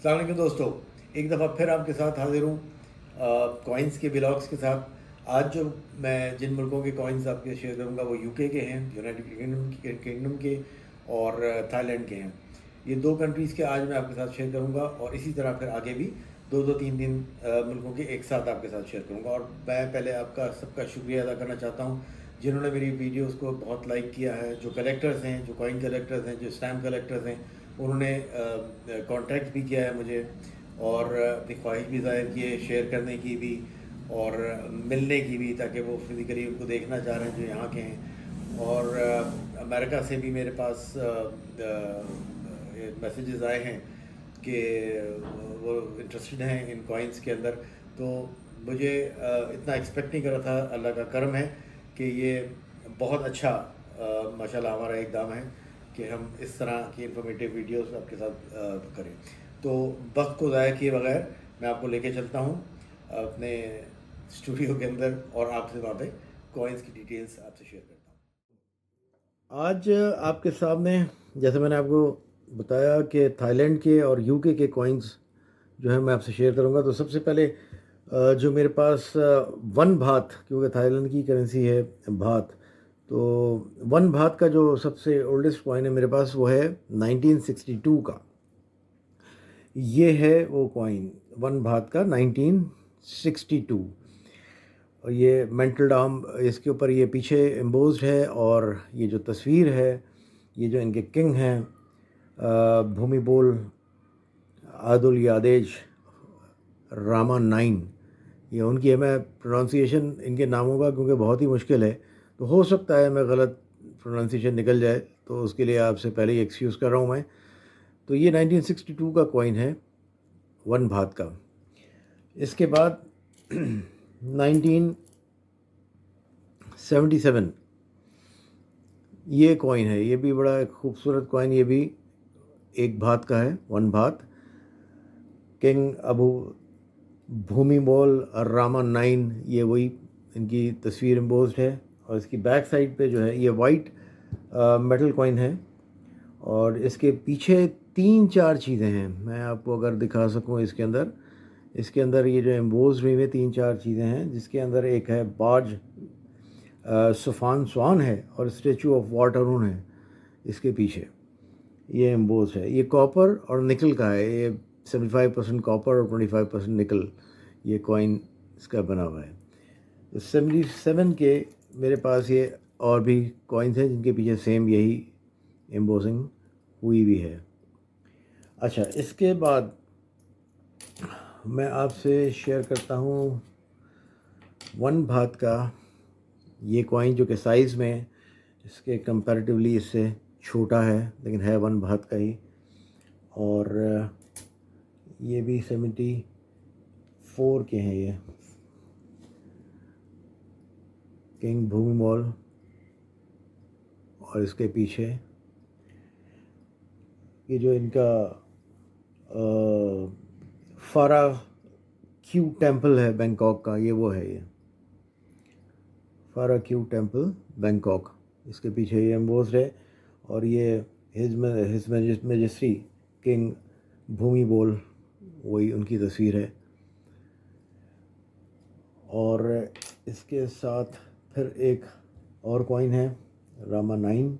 अस्सलाम वालेकुम दोस्तों, एक दफ़ा फिर आपके साथ हाज़िर हूँ कॉइन्स के ब्लॉग्स के साथ। आज जो मैं जिन मुल्कों के कॉइन्स आपके शेयर करूँगा वो यूके के हैं, यूनाइटेड किंगडम के और थाईलैंड के हैं। ये दो कंट्रीज़ के आज मैं आपके साथ शेयर करूँगा और इसी तरह फिर आगे भी दो दो तीन तीन मुल्कों के एक साथ आपके साथ शेयर करूँगा। और मैं पहले आपका सबका शुक्रिया अदा करना चाहता हूँ जिन्होंने मेरी वीडियोस को बहुत लाइक किया है। जो कलेक्टर्स हैं, जो कॉइन कलेक्टर्स हैं, जो स्टैम्प कलेक्टर्स हैं, उन्होंने कांटेक्ट भी किया है मुझे और अपनी ख्वाहिश भी ज़ाहिर की है शेयर करने की भी और मिलने की भी, ताकि वो फिज़िकली उनको देखना चाह रहे हैं जो यहाँ के हैं। और अमेरिका से भी मेरे पास मैसेजेस आए हैं कि वो इंटरेस्टेड हैं इन कॉइन्स के अंदर। तो मुझे इतना एक्सपेक्ट नहीं कर रहा था। अल्लाह का करम है कि ये बहुत अच्छा माशाल्लाह हमारा एक दाम है कि हम इस तरह की इंफॉर्मेटिव वीडियोस आपके साथ करें। तो वक्त को ज़ाया किए बगैर मैं आपको लेके चलता हूँ अपने स्टूडियो के अंदर और आपसे वहाँ पे कॉइन्स की डिटेल्स आपसे शेयर करता हूँ। आज आपके सामने, जैसे मैंने आपको बताया कि थाईलैंड के और यूके के कॉइन्स जो है मैं आपसे शेयर करूंगा। तो सबसे पहले जो मेरे पास वन भात, क्योंकि थाईलैंड की करेंसी है भात, तो वन भात का जो सबसे ओल्डेस्ट कॉइन है मेरे पास वो है 1962 का। ये है वो कॉइन वन भात का 1962। और ये मेंटल डाम इसके ऊपर ये पीछे एम्बोज्ड है और ये जो तस्वीर है ये जो इनके किंग हैं भूमिबोल आदुल यादेज रामा 9, ये उनकी है। मैं प्रोनाउंसिएशन इनके नामों का क्योंकि बहुत ही मुश्किल है, तो हो सकता है मैं गलत प्रोनाउंसिएशन निकल जाए, तो उसके लिए आपसे पहले ही एक्सक्यूज़ कर रहा हूँ मैं। तो ये 1962 का कॉइन है वन भात का। इसके बाद 1977 ये कॉइन है, ये भी बड़ा खूबसूरत कॉइन, ये भी एक भात का है, वन भात। किंग अबू भूमिबोल रामा 9, ये वही इनकी तस्वीर एम्बोज्ड है। और इसकी बैक साइड पे जो है ये वाइट मेटल कॉइन है और इसके पीछे तीन चार चीज़ें हैं। मैं आपको अगर दिखा सकूं इसके अंदर ये जो एम्बोज हुई हुई तीन चार चीज़ें हैं, जिसके अंदर एक है बाज सुफान स्वान है और स्टेचू ऑफ वाटरून है इसके पीछे। ये एम्बोज है, ये कॉपर और निकल का है। ये 75% कॉपर और 25% निकल ये कॉइन इसका बना हुआ है। तो 77 के मेरे पास ये और भी कॉइन्स हैं जिनके पीछे सेम यही एम्बोजिंग हुई भी है। अच्छा, इसके बाद मैं आपसे शेयर करता हूँ वन भात का ये कॉइन, जो कि साइज़ में इसके कंपैरेटिवली इससे छोटा है लेकिन है वन भात का ही। और ये भी 74 के हैं। ये किंग भूमिबोल और इसके पीछे ये जो इनका फारा क्यू टेम्पल है बैंकॉक का, ये वो है, ये फारा क्यू टेम्पल बैंकॉक, इसके पीछे ये एम्बोस्ड है। और ये हिज मैजेस्टी किंग भूमिबोल, वही उनकी तस्वीर है। और इसके साथ फिर एक और कॉइन है रामा 9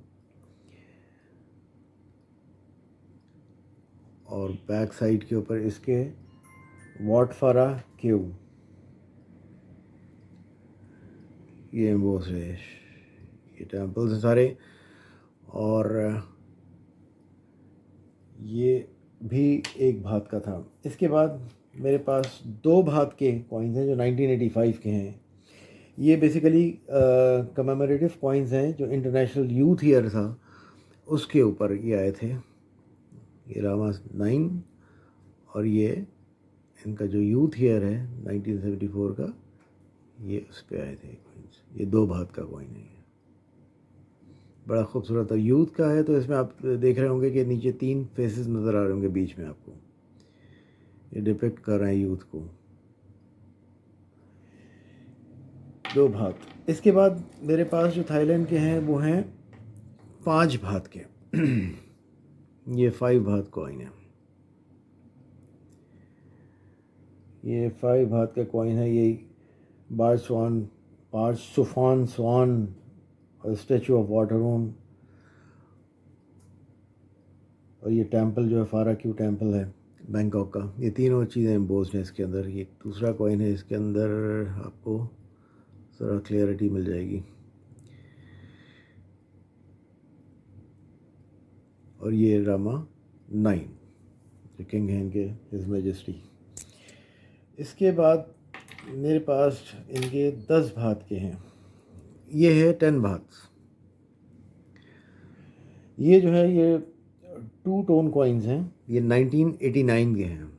और बैक साइड के ऊपर इसके वाटफारा क्यू, ये एम्बोस है। ये टेम्पल्स हैं सारे। और ये भी एक भात का था। इसके बाद मेरे पास दो भात के कॉइन्स हैं जो 1985 के हैं। ये बेसिकली कमेमोरेटिव कॉइन्स हैं जो इंटरनेशनल यूथ ईयर था उसके ऊपर ये आए थे। ये रामा 9 और ये इनका जो यूथ ईयर है 1974 का, ये उस पर आए थे कॉइन्स। ये दो भात का कॉइन है, बड़ा खूबसूरत। और यूथ का है तो इसमें आप देख रहे होंगे कि नीचे तीन फेसेस नज़र आ रहे होंगे बीच में आपको, ये डिपिक्ट कर रहे हैं यूथ को। दो भात। इसके बाद मेरे पास जो थाईलैंड के हैं वो हैं 5 भात के। ये 5 भात कॉइन है। ये 5 बात का कॉइन है। ये बारसुफान स्वान और स्टैचू ऑफ वाटरमून, और ये टेंपल जो है फारा क्यू टेंपल है बैंकॉक का। ये तीनों चीज़ें एम्बोस्ड हैं इसके अंदर। ये दूसरा कॉइन है, इसके अंदर आपको ज़रा क्लियरिटी मिल जाएगी। और ये रामा 9 जो किंग हैं इनके, हिज मैजेस्टी। इसके बाद मेरे पास इनके 10 भात के हैं। ये है 10 भात। ये जो है ये 2 टोन कॉइन्स हैं। ये 1989 के हैं।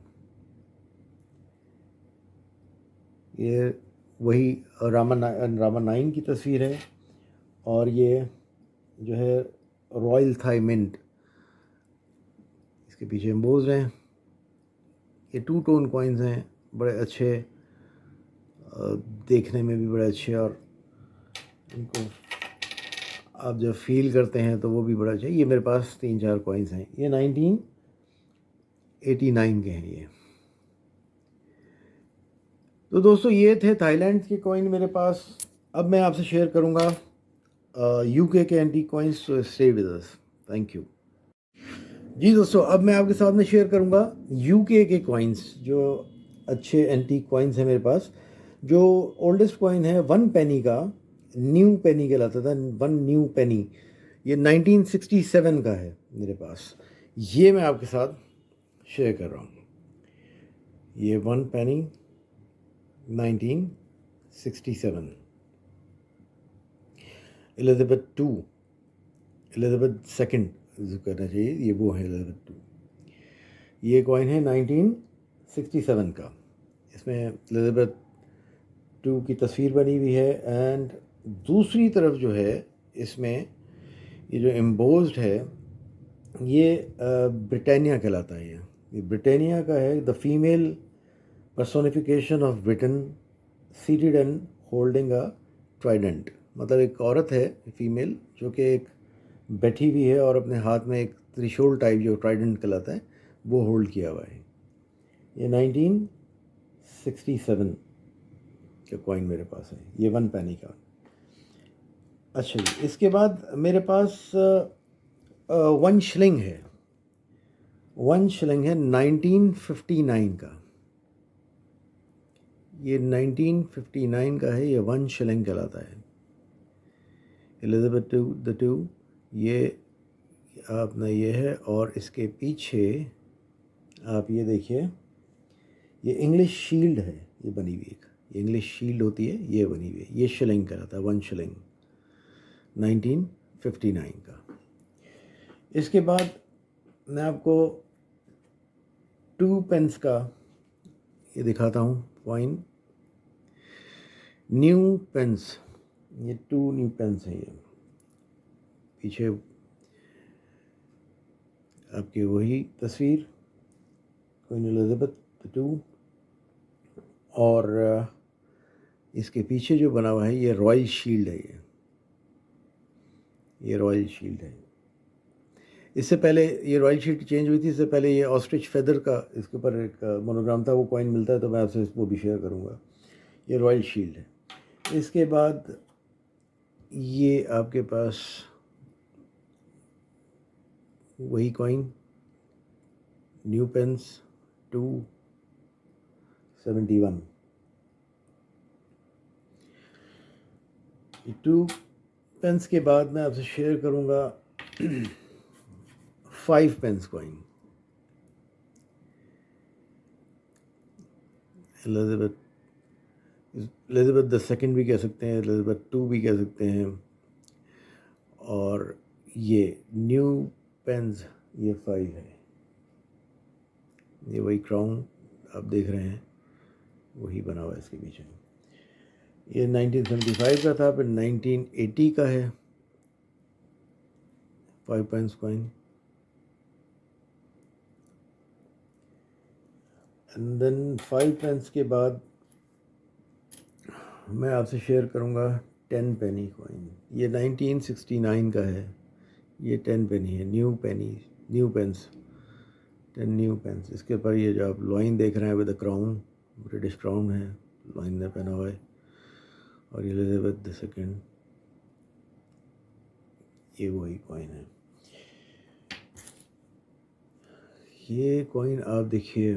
ये वही रामा 9 की तस्वीर है। और ये जो है रॉयल थाई मिंट इसके पीछे एम्बोज हैं। ये 2 टोन कॉइन्स हैं, बड़े अच्छे, देखने में भी बड़े अच्छे, और इनको आप जब फील करते हैं तो वो भी बड़ा अच्छा। ये मेरे पास 3-4 कॉइन्स हैं। ये 1989 के हैं ये। तो दोस्तों ये थे थाईलैंड के कॉइन मेरे पास। अब मैं आपसे शेयर करूँगा यूके के एंटीक कॉइन्स। तो stay with us. Thank you. जी दोस्तों, अब मैं आपके साथ में शेयर करूँगा यूके के कॉइन्स, जो अच्छे एंटीक कॉइन्स हैं मेरे पास। जो ओल्डेस्ट कॉइन है 1 पेनी का, न्यू पेनी कहलाता था, 1 न्यू पेनी। ये 1967 का है मेरे पास। ये मैं आपके साथ शेयर कर रहा हूँ। ये 1 पेनी 1967, एलिजाबेथ सेकंड जो करना चाहिए, ये वो है एलिजाबेथ 2। ये कॉइन है 1967 का। इसमें एलिजाबेथ 2 की तस्वीर बनी हुई है। एंड दूसरी तरफ जो है इसमें ये जो एम्बोज्ड है, ये ब्रिटानिया कहलाता है। ये ब्रिटानिया का है। The female personification of Britain seated and holding a Trident. मतलब एक औरत है फीमेल जो कि एक बैठी हुई है और अपने हाथ में एक त्रिशूल टाइप जो ट्राइडेंट कहलाता है वो होल्ड किया हुआ है। ये 1967 का कॉइन मेरे पास है, ये 1 पेनी का। अच्छा जी, इसके बाद मेरे पास 1 शिलिंग है। 1 शिलिंग है 1959 का। ये 1959 का है। ये 1 शिलिंग कहलाता है। एलिजाबेथ द 2 ये आपने ये है। और इसके पीछे आप ये देखिए, ये इंग्लिश शील्ड है, ये बनी हुई एक, ये इंग्लिश शील्ड होती है, ये बनी हुई है। ये शिलिंग कहलाता है, 1 शिलिंग 1959 का। इसके बाद मैं आपको 2 पेंस का ये दिखाता हूँ कॉइन। न्यू पेंस, ये 2 न्यू पेंस हैं। ये पीछे आपकी वही तस्वीर, क्वीन एलिजाबेथ 2। और इसके पीछे जो बना हुआ है ये रॉयल शील्ड है। ये रॉयल शील्ड है। इससे पहले ये रॉयल शील्ड चेंज हुई थी। इससे पहले ये ऑस्ट्रिच फेदर का इसके ऊपर एक मोनोग्राम था, वो कॉइन मिलता है तो मैं आपसे वो भी शेयर करूँगा। ये रॉयल शील्ड है। इसके बाद ये आपके पास वही कॉइन, न्यू पेंस 271। 2 पेंस के बाद मैं आपसे शेयर करूँगा 5 pence coin. Elizabeth the second भी कह सकते हैं, एलिजाबेथ 2 भी कह सकते हैं। और ये न्यू पेंस ये 5 है। ये वही क्राउन आप देख रहे हैं, वही बना हुआ है इसके पीछे। ये 1975 का था, फिर 1980 का है 5 pence coin. And then 5 pence के बाद मैं आपसे शेयर करूँगा 10 पेनी कॉइन। ये 1969 का है। ये 10 पेनी है, न्यू पेंस, 10 न्यू पेंस। इसके ऊपर ये जो आप लॉइन देख रहे हैं with the crown, British crown है, लाइन ने पहना हुआ है। और एलिजाबेथ द सेकेंड, ये वही कॉइन है। ये कॉइन आप देखिए,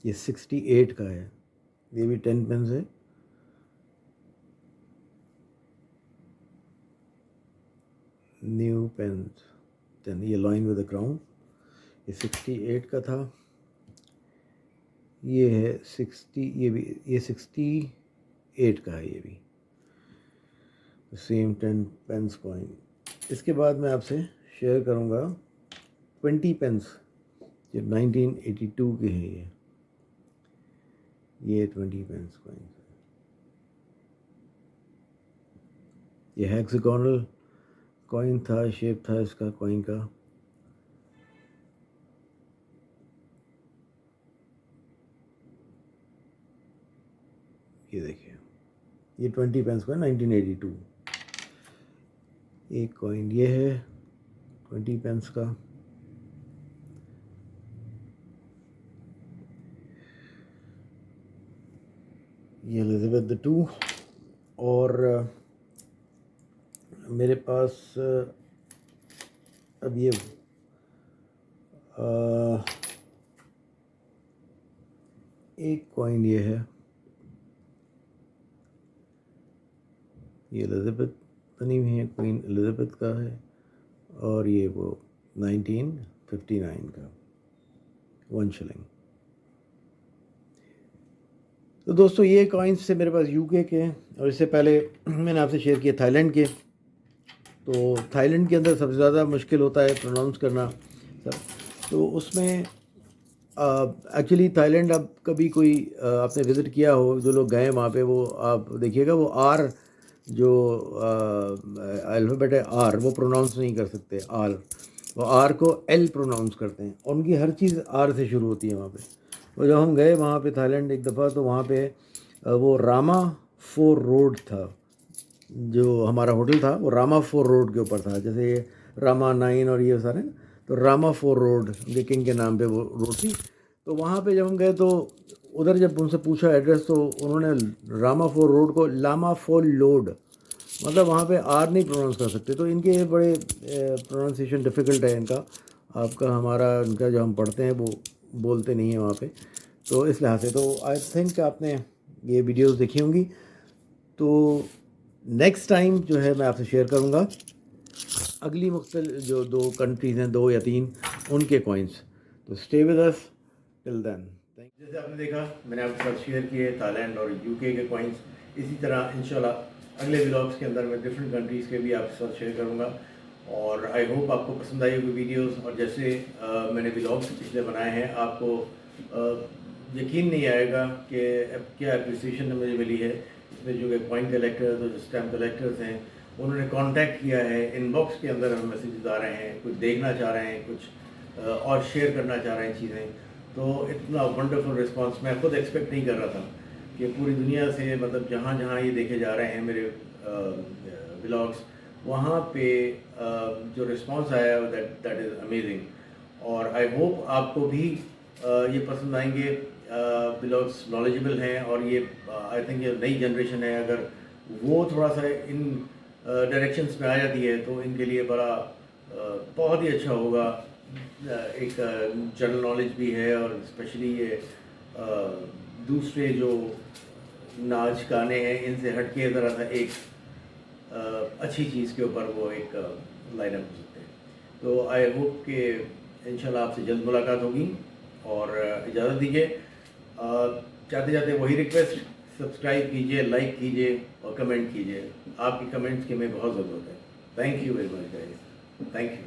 ये 68 का है, ये भी 10 पेंस है। न्यू पेंस 10, ये लाइन विद द क्राउन, ये 68 का था। ये है 60, ये भी ये 68 का है, ये भी सेम 10 पेंस कॉइन। इसके बाद मैं आपसे शेयर करूँगा 20 पेंस, जो 1982 के हैं। ये 20 पेंस कॉइन, ये हेक्सागोनल कॉइन था, शेप था इसका कॉइन का। ये देखिए, ये 20 पेंस कॉइन 1982। एक कॉइन ये है 20 पेंस का। ये एलिजाबेथ द 2। और मेरे पास अब ये एक कॉइन ये है, ये एलिजाबेथ बनी हुई है, क्वीन एलिजाबेथ का है। और ये वो 1959 का 1 शिलिंग। तो दोस्तों ये कॉइन्स थे मेरे पास यूके के, और इससे पहले मैंने आपसे शेयर किए थाईलैंड के। तो थाईलैंड के अंदर सबसे ज़्यादा मुश्किल होता है प्रोनाउंस करना सब। तो उसमें एक्चुअली थाईलैंड, अब कभी कोई आपने विज़िट किया हो, जो लोग गए वहाँ पे, वो आप देखिएगा वो आर, जो अल्फ़ाबेट है आर, वो प्रोनाउंस नहीं कर सकते आर, वो आर को एल प्रोनाउंस करते हैं। उनकी हर चीज़ आर से शुरू होती है वहाँ पे। तो जब हम गए वहाँ पे थाईलैंड एक दफ़ा, तो वहाँ पे वो रामा 4 रोड था, जो हमारा होटल था वो रामा 4 रोड के ऊपर था। जैसे ये रामा 9 और ये सारे, तो रामा 4 रोड उनके किंग के नाम पे वो रोड थी। तो वहाँ पे जब हम गए तो उधर जब उनसे पूछा एड्रेस, तो उन्होंने रामा 4 रोड को लामा 4 लोड, मतलब वहाँ पे आर नहीं प्रोनाउंस कर सकते। तो इनके बड़े प्रोनाउंसिएशन डिफ़िकल्ट है इनका, आपका हमारा इनका जो हम पढ़ते हैं वो बोलते नहीं हैं वहाँ पे। तो इस लिहाज से तो आई थिंक आपने ये वीडियोस देखी होंगी। तो नेक्स्ट टाइम जो है मैं आपसे शेयर करूँगा अगली मुख्तलिफ जो 2 कंट्रीज़ हैं, 2 या 3, उनके कॉइन्स। तो stay with us till then. जैसे आपने देखा, मैंने आपके साथ शेयर किए थाईलैंड और यूके के कॉइन्स। इसी तरह इंशाल्लाह अगले व्लॉग्स के अंदर मैं डिफरेंट कंट्रीज़ के भी आपके साथ शेयर करूँगा। और आई होप आपको पसंद आई होगी वीडियोस। और जैसे मैंने व्लॉग्स पिछले बनाए हैं, आपको यकीन नहीं आएगा कि क्या अप्रिसिएशन मुझे मिली है। इसमें जो कॉइन कलेक्टर्स और जो स्टैम्प कलेक्टर्स हैं, उन्होंने कांटेक्ट किया है, इनबॉक्स के अंदर हमें मैसेजेस आ रहे हैं, कुछ देखना चाह रहे हैं, कुछ और शेयर करना चाह रहे हैं चीज़ें। तो इतना वंडरफुल रिस्पांस मैं खुद एक्सपेक्ट नहीं कर रहा था कि पूरी दुनिया से, मतलब जहाँ जहाँ ये देखे जा रहे हैं मेरे व्लॉग्स, वहाँ पे जो रिस्पांस आया दैट इज़ अमेजिंग। और आई होप आपको भी ये पसंद आएंगे। व्लॉग्स नॉलेजेबल हैं, और ये आई थिंक ये नई जनरेशन है, अगर वो थोड़ा सा इन डायरेक्शंस में आ जाती है तो इनके लिए बड़ा बहुत ही अच्छा होगा। एक जनरल नॉलेज भी है, और स्पेशली ये दूसरे जो नाच गाने हैं इनसे हट के ज़रा सा एक अच्छी चीज़ के ऊपर वो एक लाइनअप हो सकते हैं। तो आई होप कि इंशाल्लाह आपसे जल्द मुलाकात होगी। और इजाज़त दीजिए। चाहते जाते वही रिक्वेस्ट, सब्सक्राइब कीजिए, लाइक कीजिए और कमेंट कीजिए। आपकी कमेंट्स की हमें बहुत ज़रूरत है। Thank you very much guys, thank you.